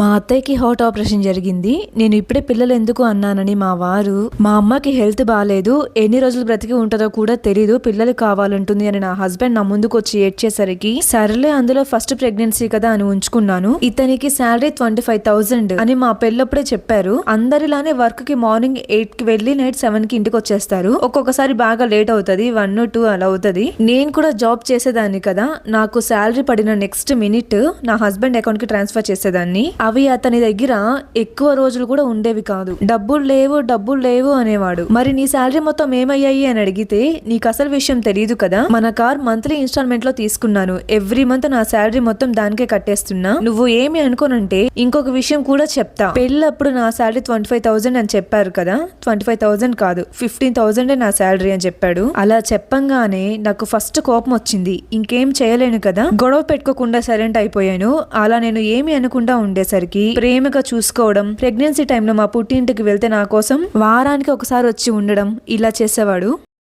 మా అత్తయ్యకి heart operation జరిగింది. నేను ఇప్పుడే పిల్లలు ఎందుకు అన్నానని మా వారు, మా అమ్మకి హెల్త్ బాగాలేదు, ఎన్ని రోజులు బ్రతికి ఉంటుందో కూడా తెలీదు, పిల్లలు కావాలంటుంది అని నా హస్బెండ్ నా ముందుకు వచ్చి ఏడ్చేసరికి సరేలే అందులో ఫస్ట్ ప్రెగ్నెన్సీ కదా అని ఉంచుకున్నాను. ఇతనికి శాలరీ 25,000 అని మా పెళ్ళప్పుడే చెప్పారు. అందరిలానే వర్క్ కి మార్నింగ్ 8 కి వెళ్లి నైట్ 7 కి ఇంటికి వచ్చేస్తారు. ఒక్కొక్కసారి బాగా లేట్ అవుతుంది, 1 2 అలా అవుతుంది. నేను కూడా జాబ్ చేసేదాన్ని కదా, నాకు శాలరీ పడిన నెక్స్ట్ మినిట్ నా హస్బెండ్ అకౌంట్ కి ట్రాన్స్ఫర్ చేసేదాన్ని. అవి అతని దగ్గర ఎక్కువ రోజులు కూడా ఉండేవి కాదు. డబ్బులు లేవు అనేవాడు. మరి నీ శాలరీ మొత్తం ఏమయ్యాయి అని అడిగితే, నీకు అసలు విషయం తెలియదు కదా, మన కార్ మంత్లీ ఇన్స్టాల్మెంట్ లో తీసుకున్నాను, ఎవ్రీ మంత్ నా శాలరీ మొత్తం దానికే కట్టేస్తున్నా, నువ్వు ఏమి అనుకోనంటే ఇంకొక విషయం కూడా చెప్తా, పెళ్ళప్పుడు నా శాలరీ 25,000 అని చెప్పారు కదా, 25,000 కాదు 15,000 నా శాలరీ అని చెప్పాడు. అలా చెప్పంగానే నాకు ఫస్ట్ కోపం వచ్చింది. ఇంకేం చేయలేను కదా, గొడవ పెట్టుకోకుండా సైలెంట్ అయిపోయాను. అలా నేను ఏమి అనుకుండా ఉండేసరికి ప్రేమగా చూసుకోవడం, ప్రెగ్నెన్సీ టైంలో మా పుట్టింటికి వెళ్తే నా కోసం వారానికి ఒకసారి వచ్చి ఉండడం, ఇలా చేసేవాడు.